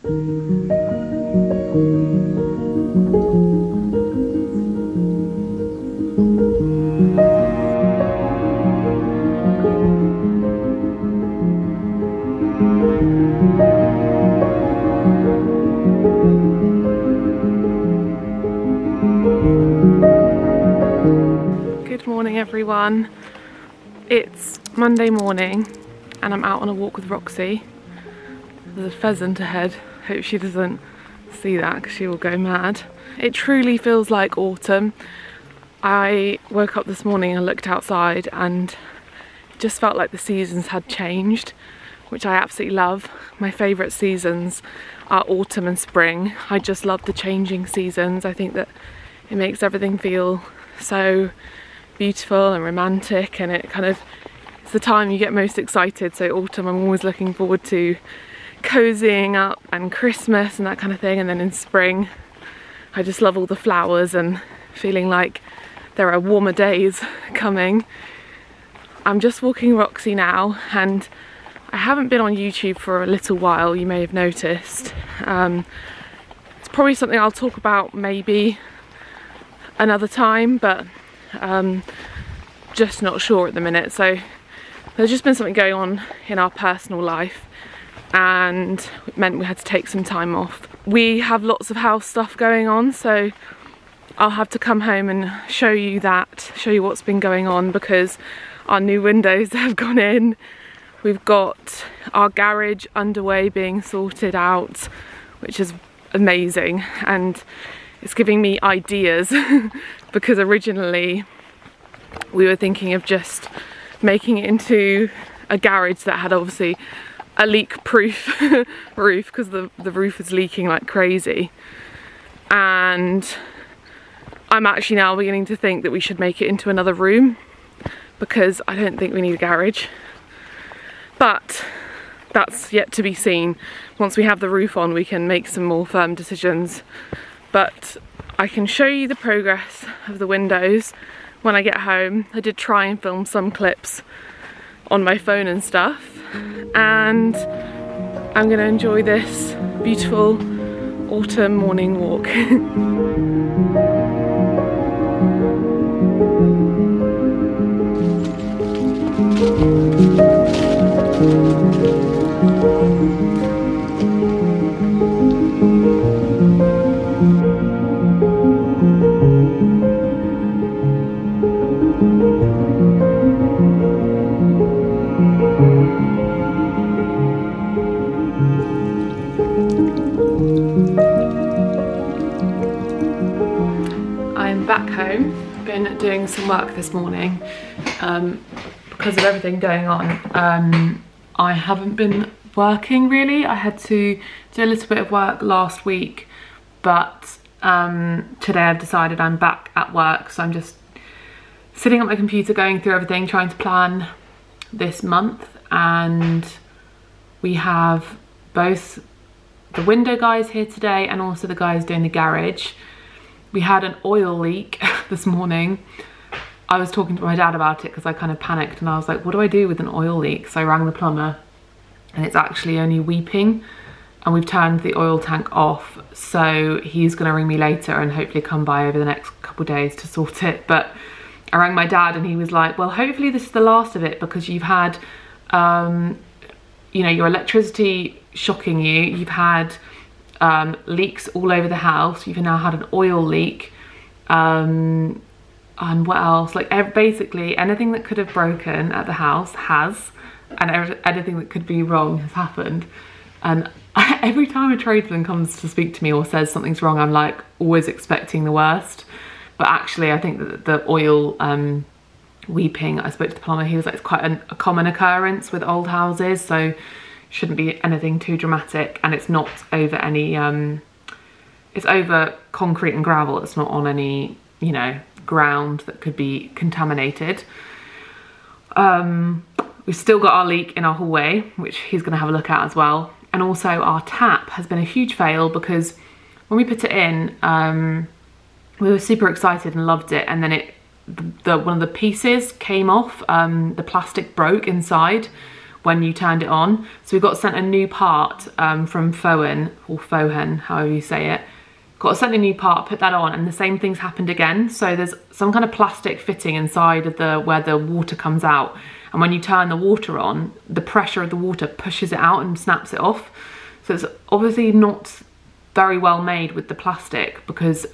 Good morning everyone. It's Monday morning and I'm out on a walk with Roxy. There's a pheasant ahead. Hope she doesn't see that because she will go mad. It truly feels like autumn. I woke up this morning and looked outside and it just felt like the seasons had changed, which I absolutely love. My favourite seasons are autumn and spring. I just love the changing seasons. I think that it makes everything feel so beautiful and romantic, and it's the time you get most excited. So autumn, I'm always looking forward to cozying up, and Christmas and that kind of thing. And then in spring, I just love all the flowers and feeling like there are warmer days coming. I'm just walking Roxy now, and I haven't been on YouTube for a little while, you may have noticed. It's probably something I'll talk about maybe another time, but just not sure at the minute. So there's just been something going on in our personal life and it meant we had to take some time off. We have lots of house stuff going on, so I'll have to come home and show you what's been going on, because our new windows have gone in. We've got our garage underway being sorted out, which is amazing, and it's giving me ideas because originally we were thinking of just making it into a garage that had obviously a leak-proof roof, because the roof is leaking like crazy. And I'm actually now beginning to think that we should make it into another room, because I don't think we need a garage. But that's yet to be seen. Once we have the roof on, we can make some more firm decisions. But I can show you the progress of the windows when I get home. I did try and film some clips on my phone and stuff, and I'm gonna enjoy this beautiful autumn morning walk. I'm back home. Been doing some work this morning because of everything going on. I haven't been working really. I had to do a little bit of work last week, but today I've decided I'm back at work, so I'm just sitting at my computer going through everything, trying to plan this month. And we have both the window guys here today and also the guys doing the garage. We had an oil leak this morning. I was talking to my dad about it because I kind of panicked, and I was like, what do I do with an oil leak? So I rang the plumber, and it's actually only weeping, and we've turned the oil tank off. So he's gonna ring me later and hopefully come by over the next couple of days to sort it. But I rang my dad and he was like, well, hopefully this is the last of it, because you've had, you know, your electricity shocking you, you've had leaks all over the house, you've now had an oil leak, and what else, like basically anything that could have broken at the house has, and anything that could be wrong has happened. And every time a tradesman comes to speak to me or says something's wrong, I'm like always expecting the worst. But actually I think that the oil weeping, I spoke to the plumber, he was like, it's quite a common occurrence with old houses, so shouldn't be anything too dramatic, and it's not over any it's over concrete and gravel, it's not on any, you know, ground that could be contaminated. We've still got our leak in our hallway, which he's going to have a look at as well. And also our tap has been a huge fail, because when we put it in, we were super excited and loved it, and then one of the pieces came off, the plastic broke inside, when you turned it on. So we got sent a new part from Fohen, or Fohen, however you say it. Got sent a new part, put that on, and the same things happened again. So there's some kind of plastic fitting inside of where the water comes out. And when you turn the water on, the pressure of the water pushes it out and snaps it off. So it's obviously not very well made with the plastic, because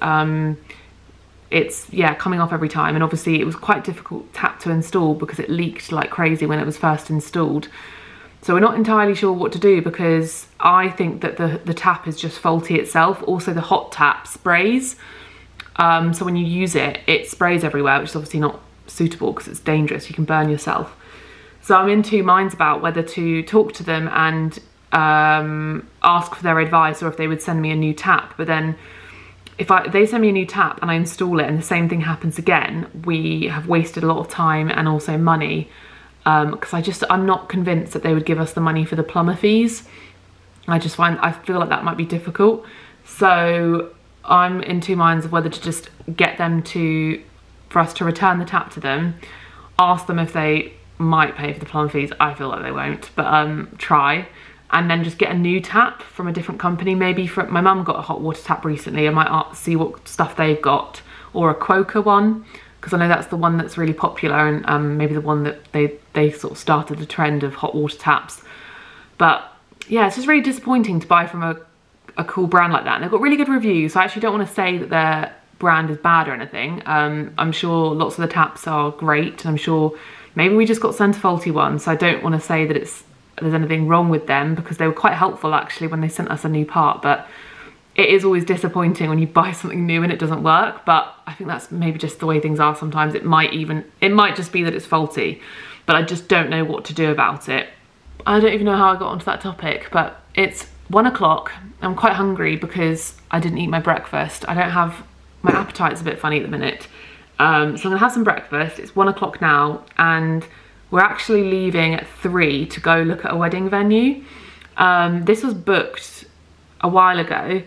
it's, yeah, coming off every time. And obviously it was quite difficult tap to install because it leaked like crazy when it was first installed. So we're not entirely sure what to do, because I think that the tap is just faulty itself. Also the hot tap sprays. So when you use it, it sprays everywhere, which is obviously not suitable because it's dangerous. You can burn yourself. So I'm in two minds about whether to talk to them and ask for their advice, or if they would send me a new tap. But then if they send me a new tap and I install it and the same thing happens again, we have wasted a lot of time and also money, because I'm not convinced that they would give us the money for the plumber fees. I feel like that might be difficult. So I'm in two minds of whether to just get them for us to return the tap to them, ask them if they might pay for the plumber fees. I feel like they won't, but try. And then just get a new tap from a different company. Maybe my mum got a hot water tap recently. I might see what stuff they've got, or a Quaker one, because I know that's the one that's really popular, and maybe the one that they sort of started the trend of hot water taps. But yeah, it's just really disappointing to buy from a cool brand like that. And they've got really good reviews, so I actually don't want to say that their brand is bad or anything. I'm sure lots of the taps are great, and I'm sure maybe we just got sent a faulty one, so I don't want to say that there's anything wrong with them, because they were quite helpful actually when they sent us a new part. But it is always disappointing when you buy something new and it doesn't work. But I think that's maybe just the way things are sometimes. It might just be that it's faulty, but I just don't know what to do about it. I don't even know how I got onto that topic, but it's 1 o'clock. I'm quite hungry because I didn't eat my breakfast. My appetite's a bit funny at the minute. So I'm gonna have some breakfast. It's 1 o'clock now, and we're actually leaving at 3 to go look at a wedding venue. This was booked a while ago,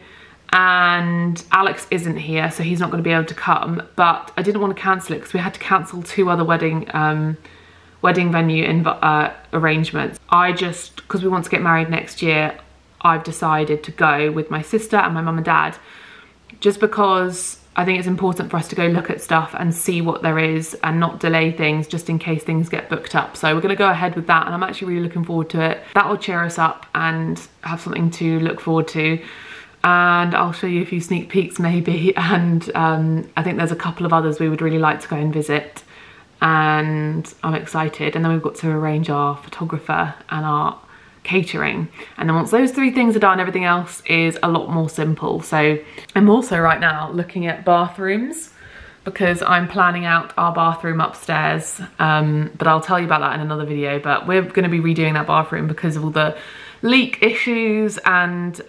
and Alex isn't here, so he's not going to be able to come. But I didn't want to cancel it because we had to cancel 2 other wedding venue arrangements. Because we want to get married next year, I've decided to go with my sister and my mum and dad, just because I think it's important for us to go look at stuff and see what there is and not delay things just in case things get booked up. So we're going to go ahead with that, and I'm actually really looking forward to it. That will cheer us up and have something to look forward to. And I'll show you a few sneak peeks maybe, and I think there's a couple of others we would really like to go and visit, and I'm excited. And then we've got to arrange our photographer and our catering, and then once those 3 things are done, everything else is a lot more simple. So I'm also right now looking at bathrooms, because I'm planning out our bathroom upstairs, but I'll tell you about that in another video. But we're going to be redoing that bathroom because of all the leak issues, and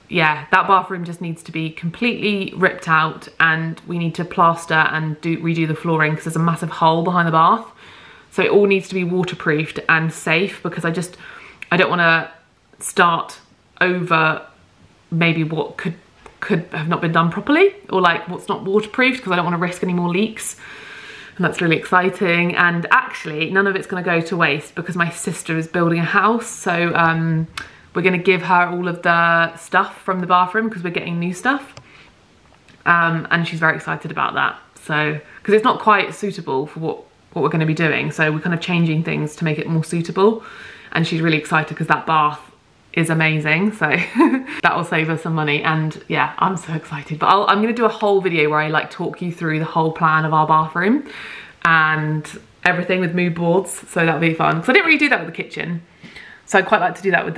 yeah, that bathroom just needs to be completely ripped out, and we need to plaster and redo the flooring because there's a massive hole behind the bath. So it all needs to be waterproofed and safe, because I don't want to start over maybe what could have not been done properly, or like what's not waterproofed, because I don't want to risk any more leaks. And that's really exciting. And actually none of it's going to go to waste, because my sister is building a house. So we're going to give her all of the stuff from the bathroom, because we're getting new stuff. And she's very excited about that. So, because it's not quite suitable for what we're going to be doing, so we're kind of changing things to make it more suitable, and she's really excited because that bath is amazing, so that will save us some money. And yeah, I'm so excited. But I'm going to do a whole video where I like talk you through the whole plan of our bathroom and everything with mood boards, so that'll be fun, because I didn't really do that with the kitchen, so I'd quite like to do that with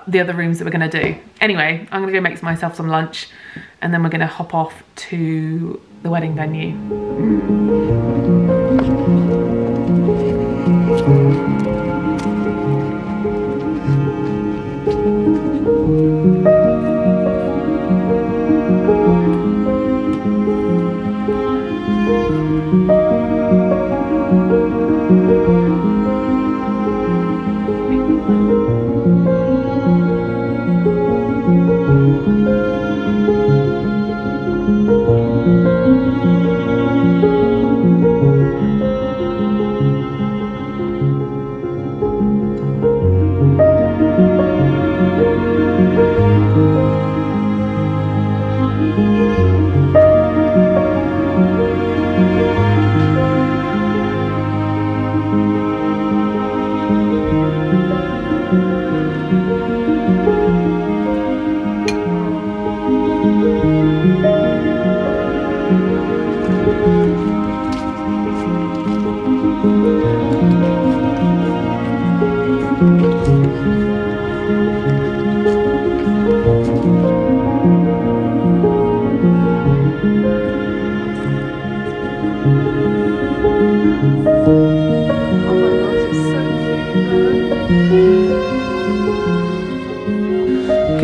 the other rooms that we're going to do. Anyway, I'm going to go make myself some lunch, and then we're going to hop off to the wedding venue.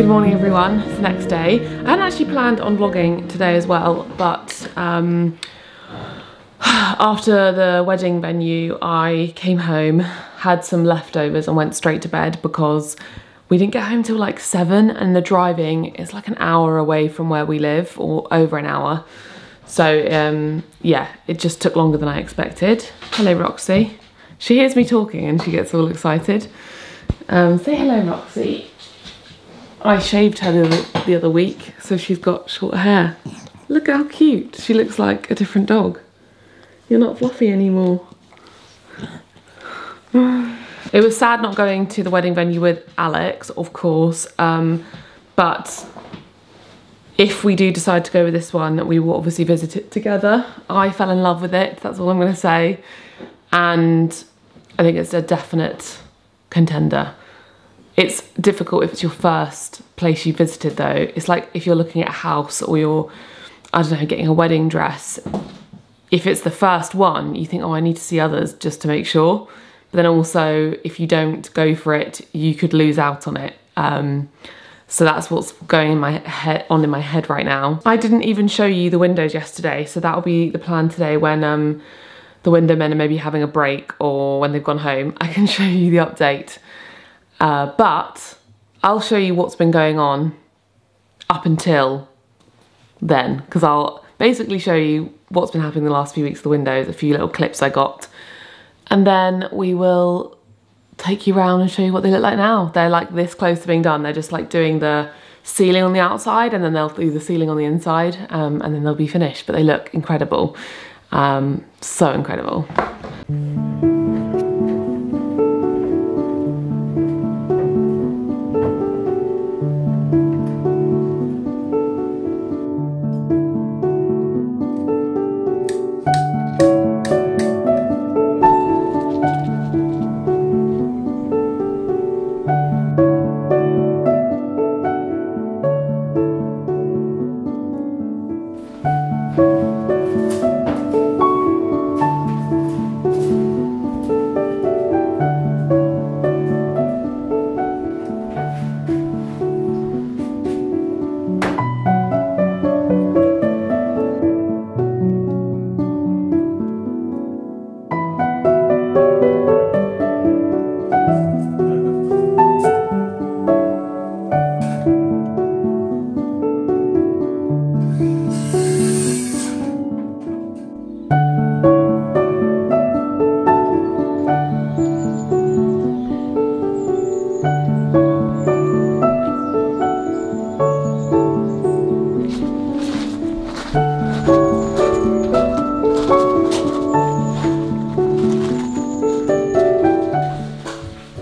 morning everyone, it's the next day. I hadn't actually planned on vlogging today as well, but after the wedding venue I came home, had some leftovers and went straight to bed because we didn't get home till like 7 and the driving is like an hour away from where we live, or over an hour. So yeah, it just took longer than I expected. Hello Roxy. She hears me talking and she gets all excited. Say hello Roxy. I shaved her the other week, so she's got short hair. Look how cute. She looks like a different dog. You're not fluffy anymore. It was sad not going to the wedding venue with Alex, of course, but if we do decide to go with this one, we will obviously visit it together. I fell in love with it, that's all I'm going to say, and I think it's a definite contender. It's difficult if it's your first place you visited though. It's like if you're looking at a house or you're, I don't know, getting a wedding dress. If it's the first one, you think, oh, I need to see others just to make sure. But then also, if you don't go for it, you could lose out on it. So that's what's going in my head right now. I didn't even show you the windows yesterday, so that'll be the plan today when the window men are maybe having a break or when they've gone home. I can show you the update. But I'll show you what's been going on up until then, because I'll basically show you what's been happening the last few weeks of the windows, a few little clips I got, and then we will take you around and show you what they look like now. They're like this close to being done. They're just like doing the ceiling on the outside and then they'll do the ceiling on the inside, and then they'll be finished, but they look incredible. So incredible.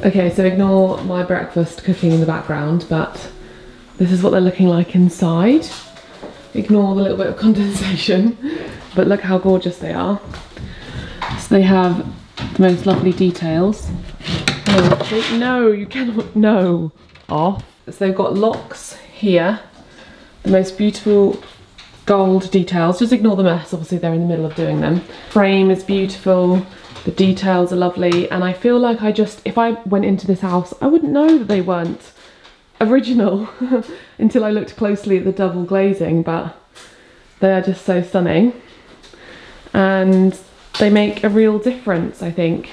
Okay, so ignore my breakfast cooking in the background, but this is what they're looking like inside. Ignore the little bit of condensation, but look how gorgeous they are. So they have the most lovely details. Oh, no, you cannot, no, off. So they've got locks here, the most beautiful gold details. Just ignore the mess, obviously they're in the middle of doing them. Frame is beautiful. The details are lovely, and I feel like if I went into this house, I wouldn't know that they weren't original until I looked closely at the double glazing, but they are just so stunning. And they make a real difference, I think,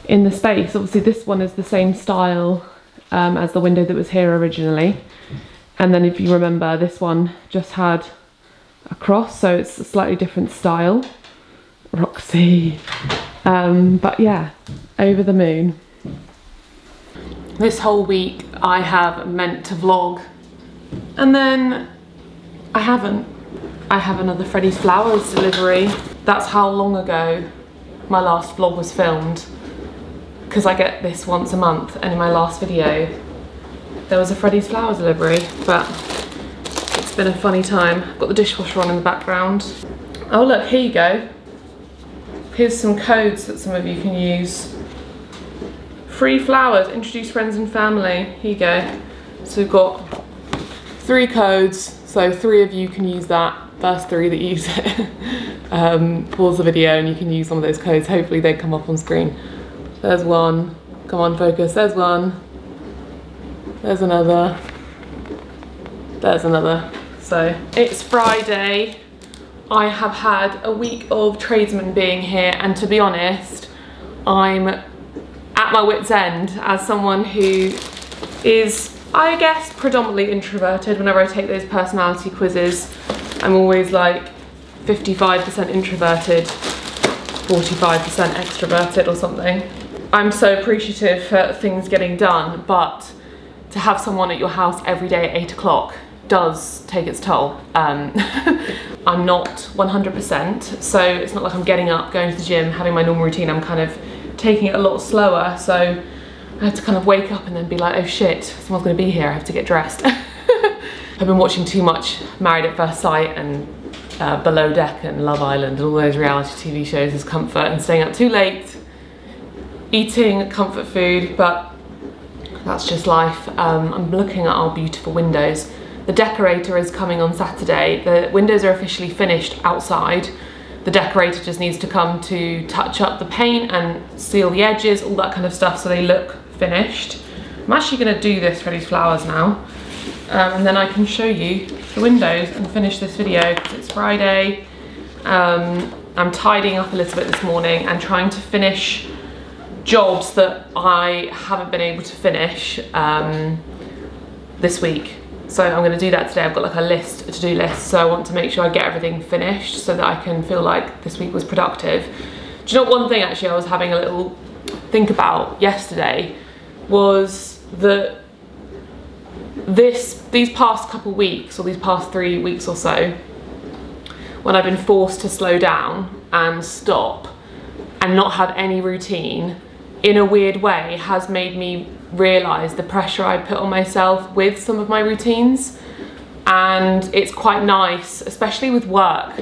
in the space. Obviously this one is the same style as the window that was here originally. And then if you remember, this one just had a cross, so it's a slightly different style. Roxy. But yeah, over the moon. This whole week I have meant to vlog, and then I haven't. I have another Freddie's Flowers delivery. That's how long ago my last vlog was filmed, because I get this once a month, and in my last video there was a Freddie's Flowers delivery, but it's been a funny time. I've got the dishwasher on in the background. Oh look, here you go. Here's some codes that some of you can use. Free flowers, introduce friends and family. Here you go. So we've got 3 codes, so 3 of you can use that. First 3 that use it. Pause the video and you can use some of those codes. Hopefully they come up on screen. There's one. Come on, focus. There's one. There's another. There's another. So it's Friday. I have had a week of tradesmen being here, and to be honest, I'm at my wit's end as someone who is, I guess, predominantly introverted. Whenever I take those personality quizzes, I'm always like 55% introverted, 45% extroverted or something. I'm so appreciative for things getting done, but to have someone at your house every day at 8 o'clock does take its toll. I'm not 100%, so it's not like I'm getting up, going to the gym, having my normal routine. I'm kind of taking it a lot slower, so I have to kind of wake up and then be like, oh shit, someone's gonna be here, I have to get dressed. I've been watching too much Married at First Sight and Below Deck and Love Island and all those reality TV shows as comfort, and staying up too late, eating comfort food, but that's just life. I'm looking at our beautiful windows. The decorator is coming on Saturday. The windows are officially finished outside. The decorator just needs to come to touch up the paint and seal the edges, all that kind of stuff, so they look finished. I'm actually gonna do this for these flowers now. And then I can show you the windows and finish this video because it's Friday. I'm tidying up a little bit this morning and trying to finish jobs that I haven't been able to finish this week. So I'm going to do that today. I've got like a to-do list, so I want to make sure I get everything finished so that I can feel like this week was productive. Do you know one thing actually I was having a little think about yesterday was that these past couple weeks, or these past 3 weeks or so, when I've been forced to slow down and stop and not have any routine, in a weird way has made me realise the pressure I put on myself with some of my routines. And it's quite nice, especially with work,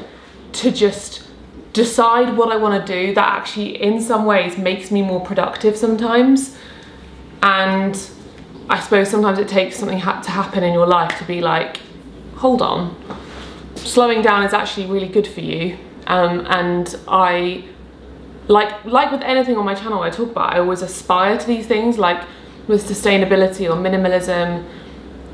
to just decide what I want to do that actually in some ways makes me more productive sometimes. And I suppose sometimes it takes something to happen in your life to be like, hold on, slowing down is actually really good for you. And I, like with anything on my channel I talk about, I always aspire to these things, like with sustainability or minimalism.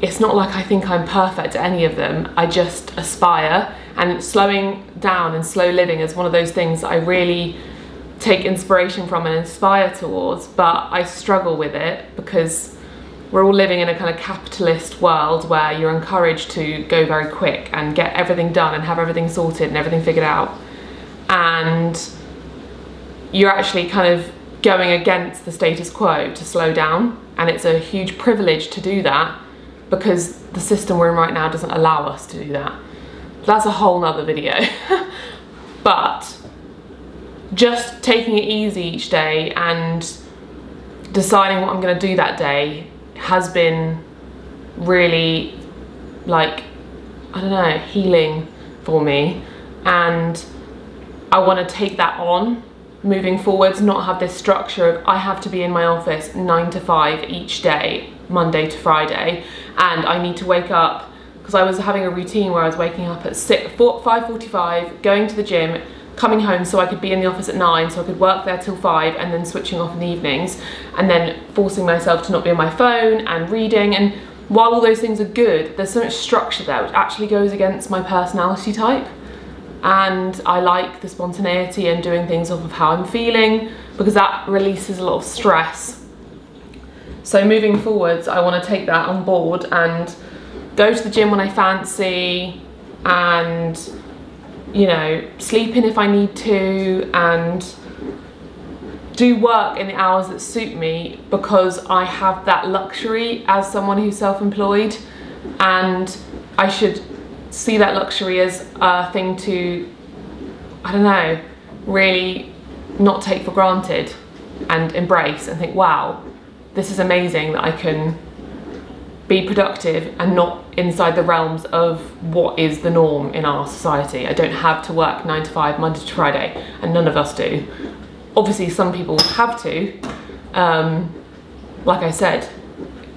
It's not like I think I'm perfect at any of them, I just aspire, and slowing down and slow living is one of those things that I really take inspiration from and aspire towards, but I struggle with it because we're all living in a kind of capitalist world where you're encouraged to go very quick and get everything done and have everything sorted and everything figured out, and you're actually kind of going against the status quo to slow down. And it's a huge privilege to do that because the system we're in right now doesn't allow us to do that. That's a whole nother video. But just taking it easy each day and deciding what I'm going to do that day has been really, like, I don't know, healing for me. And I want to take that on moving forwards, not have this structure of I have to be in my office 9 to 5 each day, Monday to Friday, and I need to wake up, because I was having a routine where I was waking up at 5:45, going to the gym, coming home so I could be in the office at 9, so I could work there till 5, and then switching off in the evenings, and then forcing myself to not be on my phone and reading. And while all those things are good, there's so much structure there which actually goes against my personality type. And I like the spontaneity and doing things off of how I'm feeling, because that releases a lot of stress. So moving forwards, I want to take that on board and go to the gym when I fancy, and, you know, sleep in if I need to, and do work in the hours that suit me, because I have that luxury as someone who's self-employed, and I should see that luxury as a thing to, I don't know, really not take for granted and embrace and think, wow, this is amazing that I can be productive and not inside the realms of what is the norm in our society. I don't have to work 9 to 5, Monday to Friday, and none of us do. Obviously some people have to, like I said,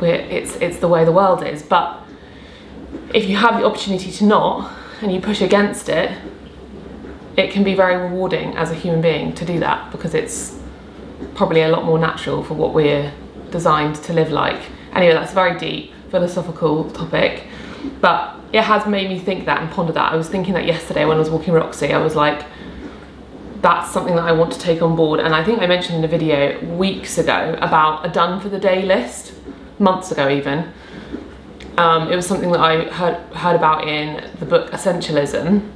it's the way the world is, but if you have the opportunity to not, and you push against it, it can be very rewarding as a human being to do that, because it's probably a lot more natural for what we're designed to live like. Anyway, that's a very deep philosophical topic. But it has made me think that and ponder that. I was thinking that yesterday when I was walking Roxy. I was like, that's something that I want to take on board. And I think I mentioned in a video weeks ago about a done for the day list, months ago even. It was something that I heard about in the book Essentialism.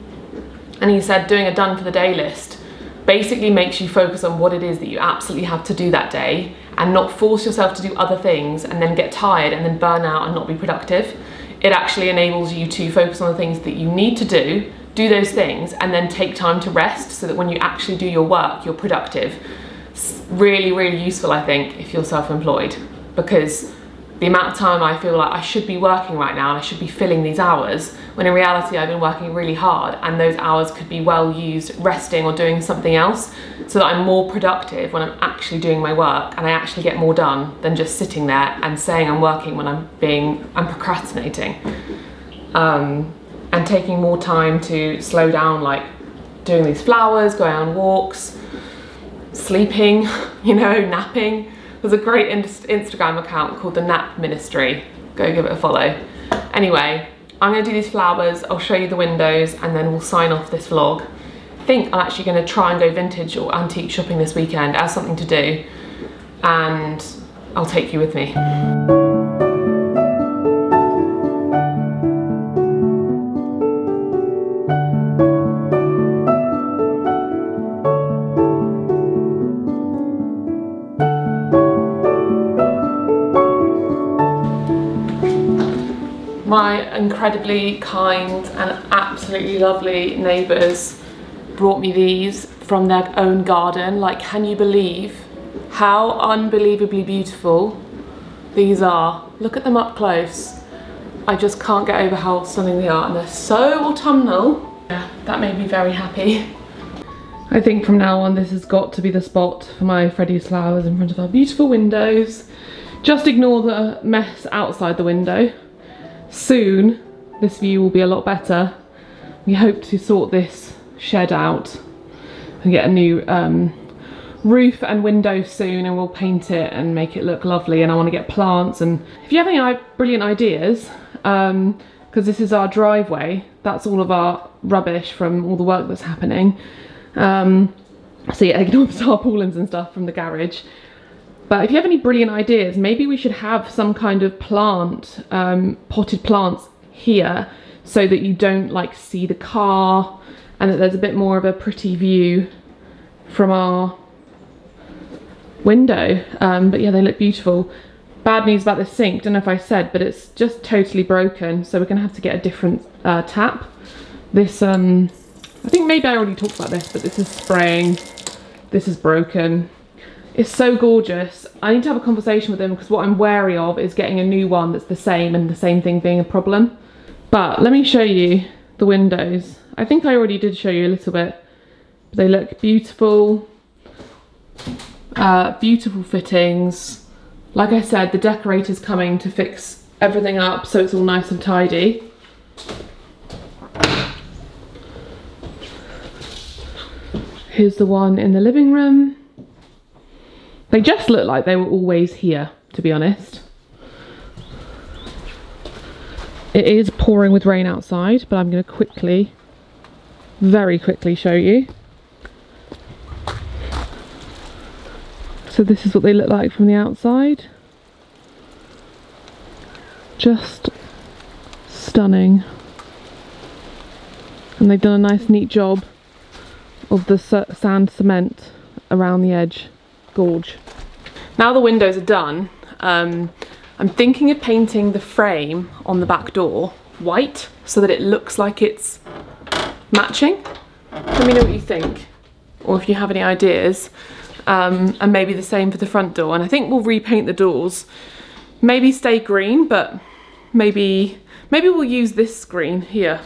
And he said doing a done for the day list basically makes you focus on what it is that you absolutely have to do that day and not force yourself to do other things and then get tired and then burn out and not be productive. It actually enables you to focus on the things that you need to do those things, and then take time to rest so that when you actually do your work, you're productive. It's really, really useful, I think, if you're self-employed, because the amount of time I feel like I should be working right now and I should be filling these hours, when in reality I've been working really hard and those hours could be well used resting or doing something else, so that I'm more productive when I'm actually doing my work and I actually get more done than just sitting there and saying I'm working when I'm procrastinating. And taking more time to slow down, like doing these flowers, going on walks, sleeping, you know, napping. There's a great Instagram account called the Nap Ministry. Go give it a follow. Anyway, I'm gonna do these flowers, I'll show you the windows, and then we'll sign off this vlog. I think I'm actually gonna try and go vintage or antique shopping this weekend as something to do, and I'll take you with me. My incredibly kind and absolutely lovely neighbours brought me these from their own garden. Like, can you believe how unbelievably beautiful these are? Look at them up close. I just can't get over how stunning they are, and they're so autumnal. Yeah, that made me very happy. I think from now on this has got to be the spot for my Freddie's flowers in front of our beautiful windows. Just ignore the mess outside the window. Soon this view will be a lot better. We hope to sort this shed out and get a new roof and window soon, and we'll paint it and make it look lovely. And I want to get plants, and if you have any brilliant ideas, because this is our driveway, that's all of our rubbish from all the work that's happening. So yeah, ignore the tarpaulins and stuff from the garage. But if you have any brilliant ideas, maybe we should have some kind of plant, potted plants here, so that you don't like see the car, and that there's a bit more of a pretty view from our window. But yeah, they look beautiful. Bad news about this sink, don't know if I said, but it's just totally broken, so we're gonna have to get a different tap. This, I think maybe I already talked about this, but this is spraying. This is broken. It's so gorgeous. I need to have a conversation with them, because what I'm wary of is getting a new one that's the same and the same thing being a problem. But let me show you the windows. I think I already did show you a little bit. They look beautiful. Beautiful fittings. Like I said, the decorator's coming to fix everything up so it's all nice and tidy. Here's the one in the living room. They just look like they were always here, to be honest. It is pouring with rain outside, but I'm going to quickly, very quickly show you. So this is what they look like from the outside. Just stunning. And they've done a nice neat job of the sand cement around the edge. Gorge. Now the windows are done, I'm thinking of painting the frame on the back door white so that it looks like it's matching. Let me know what you think, or if you have any ideas, and maybe the same for the front door. And I think we'll repaint the doors, maybe stay green, but maybe we'll use this green here,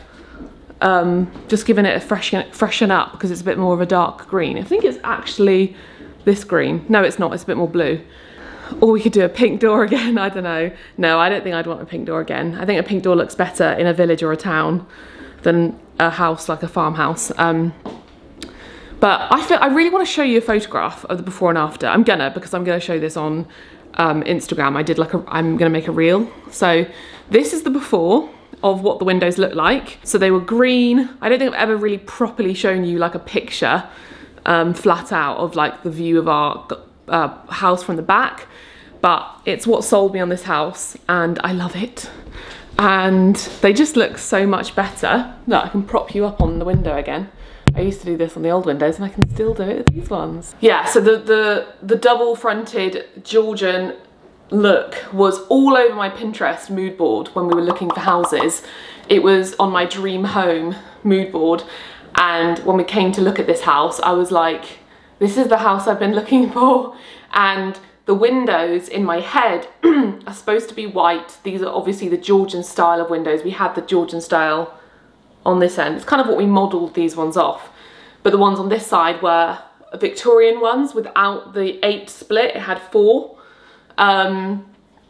just giving it a freshen up, because it's a bit more of a dark green. I think it's actually this green. No, it's not, it's a bit more blue. Or we could do a pink door again, I don't know. No, I don't think I'd want a pink door again. I think a pink door looks better in a village or a town than a house like a farmhouse. But I really want to show you a photograph of the before and after. Because I'm gonna show this on Instagram. I'm gonna make a reel. So this is the before, of what the windows look like. So they were green. I don't think I've ever really properly shown you like a picture flat out of like the view of our house from the back, but it's what sold me on this house and I love it. And they just look so much better. Look, I can prop you up on the window again. I used to do this on the old windows and I can still do it with these ones. Yeah, so the double fronted Georgian look was all over my Pinterest mood board when we were looking for houses. It was on my dream home mood board, and when we came to look at this house, I was like, this is the house I've been looking for. And the windows in my head are supposed to be white. These are obviously the Georgian style of windows. We had the Georgian style on this end. It's kind of what we modelled these ones off. But the ones on this side were Victorian ones without the 8 split. It had 4.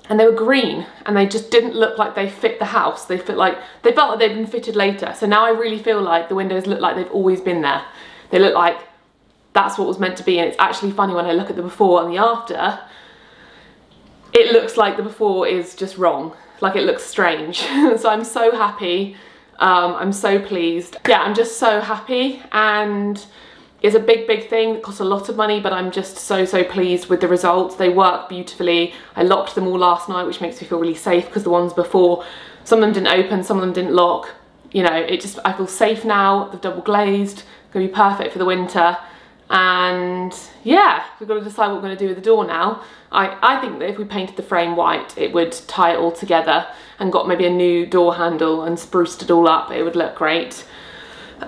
And they were green and they just didn't look like they fit the house. They felt like they'd been fitted later. So now I really feel like the windows look like they've always been there. They look like that's what was meant to be. And it's actually funny when I look at the before and the after, it looks like the before is just wrong. Like it looks strange. So I'm so happy. I'm so pleased. Yeah, I'm just so happy, and it's a big thing. It costs a lot of money, but I'm just so pleased with the results. They work beautifully. I locked them all last night, which makes me feel really safe, because the ones before, some of them didn't open, some of them didn't lock. You know, I feel safe now. They've double glazed, gonna be perfect for the winter. And yeah, we've got to decide what we're going to do with the door now. I think that if we painted the frame white, it would tie it all together, and got maybe a new door handle and spruced it all up. It would look great.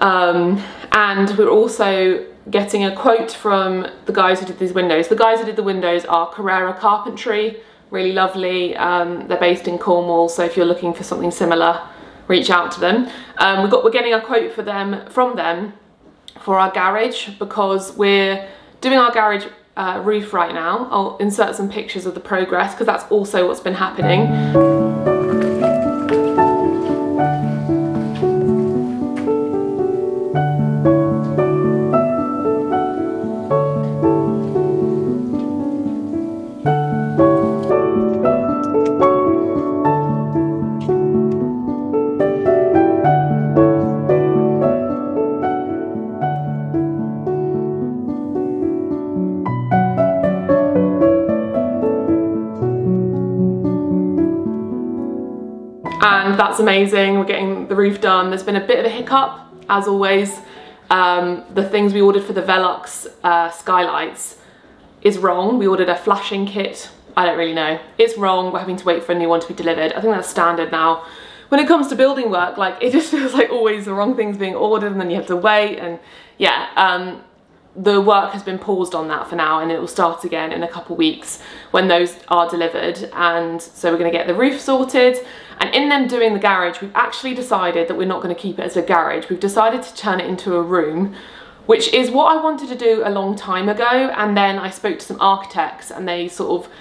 And we're also getting a quote from the guys who did these windows. The guys who did the windows are Carrera Carpentry, really lovely. They're based in Cornwall, so if you're looking for something similar, reach out to them. We're getting a quote from them for our garage, because we're doing our garage roof right now. I'll insert some pictures of the progress, because that's also what's been happening. And that's amazing. We're getting the roof done. There's been a bit of a hiccup, as always. The things we ordered for the Velux skylights is wrong. We ordered a flashing kit. I don't really know. It's wrong. We're having to wait for a new one to be delivered. I think that's standard now. When it comes to building work, like, it just feels like always the wrong things being ordered, and then you have to wait. And yeah, the work has been paused on that for now, and it will start again in a couple weeks when those are delivered. And so we're going to get the roof sorted. And in them doing the garage, we've actually decided that we're not going to keep it as a garage. We've decided to turn it into a room, which is what I wanted to do a long time ago. And then I spoke to some architects and they sort of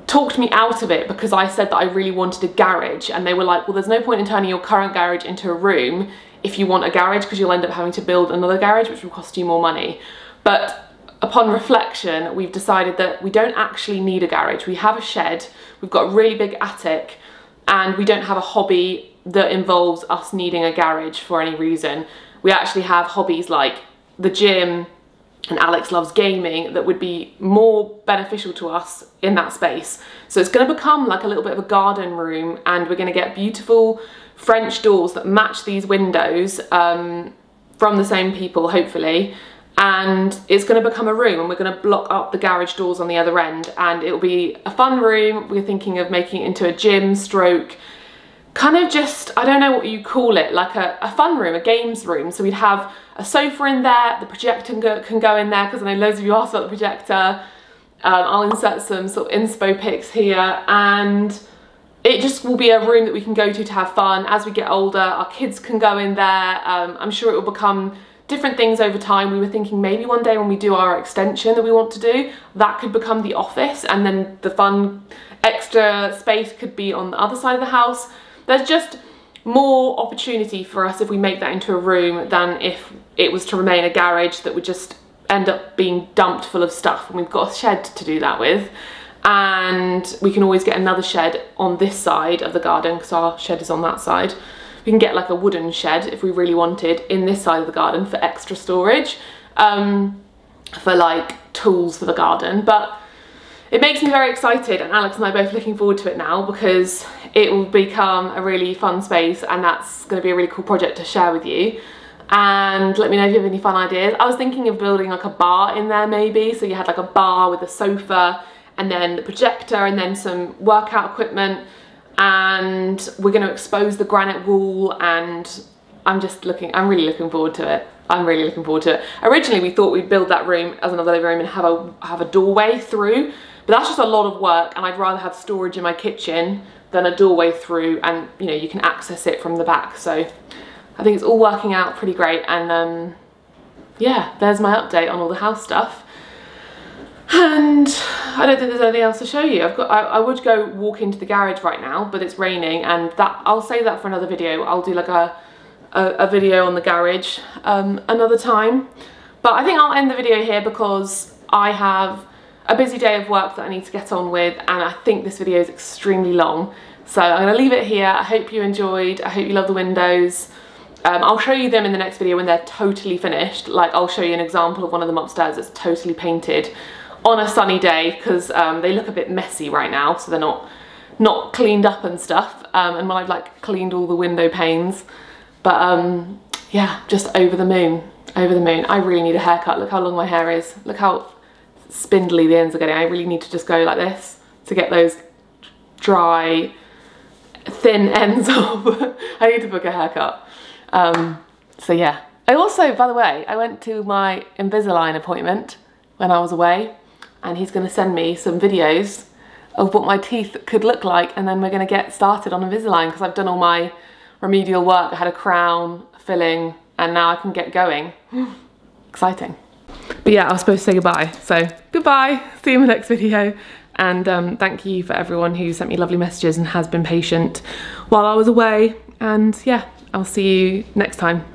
talked me out of it, because I said that I really wanted a garage. And they were like, well, there's no point in turning your current garage into a room if you want a garage, because you'll end up having to build another garage, which will cost you more money. But upon reflection, we've decided that we don't actually need a garage. We have a shed, we've got a really big attic, and we don't have a hobby that involves us needing a garage for any reason. We actually have hobbies like the gym, and Alex loves gaming, that would be more beneficial to us in that space. So it's going to become like a little bit of a garden room, and we're going to get beautiful French doors that match these windows from the same people, hopefully. And it's going to become a room, and we're going to block up the garage doors on the other end, and it'll be a fun room. We're thinking of making it into a gym stroke, kind of just, I don't know what you call it, like a fun room, a games room. So we'd have a sofa in there, the projector can go in there, because I know loads of you asked about the projector. I'll insert some sort of inspo pics here, and it just will be a room that we can go to have fun. As we get older, our kids can go in there. I'm sure it will become different things over time. We were thinking maybe one day when we do our extension that we want to do, that could become the office, and then the fun extra space could be on the other side of the house. There's just more opportunity for us if we make that into a room than if it was to remain a garage that would just end up being dumped full of stuff, and we've got a shed to do that with. and we can always get another shed on this side of the garden because our shed is on that side. We can get like a wooden shed if we really wanted in this side of the garden for extra storage, for like tools for the garden. But it makes me very excited, and Alex and I are both looking forward to it now because it will become a really fun space, and that's going to be a really cool project to share with you. And let me know if you have any fun ideas. I was thinking of building like a bar in there maybe, so you had like a bar with a sofa and then the projector and then some workout equipment, and we're going to expose the granite wall, and I'm really looking forward to it. I'm really looking forward to it. Originally we thought we'd build that room as another living room and have a doorway through, but that's just a lot of work, and I'd rather have storage in my kitchen than a doorway through, and you know, you can access it from the back. So I think it's all working out pretty great, and yeah, there's my update on all the house stuff. And I don't think there's anything else to show you. I would go walk into the garage right now, but it's raining, and I'll save that for another video. I'll do like a video on the garage another time. But I think I'll end the video here because I have a busy day of work that I need to get on with, and I think this video is extremely long. So I'm going to leave it here. I hope you enjoyed. I hope you love the windows. I'll show you them in the next video when they're totally finished. Like, I'll show you an example of one of them upstairs that's totally painted on a sunny day, because they look a bit messy right now, so they're not cleaned up and stuff, and when I've like cleaned all the window panes. But yeah, just over the moon, over the moon. I really need a haircut. Look how long my hair is. Look how spindly the ends are getting. I really need to just go like this to get those dry, thin ends off. I need to book a haircut. So yeah. I also, by the way, I went to my Invisalign appointment when I was away, and he's going to send me some videos of what my teeth could look like, and then we're going to get started on Invisalign because I've done all my remedial work. I had a crown, filling, and now I can get going. Exciting. But yeah, I was supposed to say goodbye, so goodbye, see you in the next video, and thank you for everyone who sent me lovely messages and has been patient while I was away, and yeah, I'll see you next time.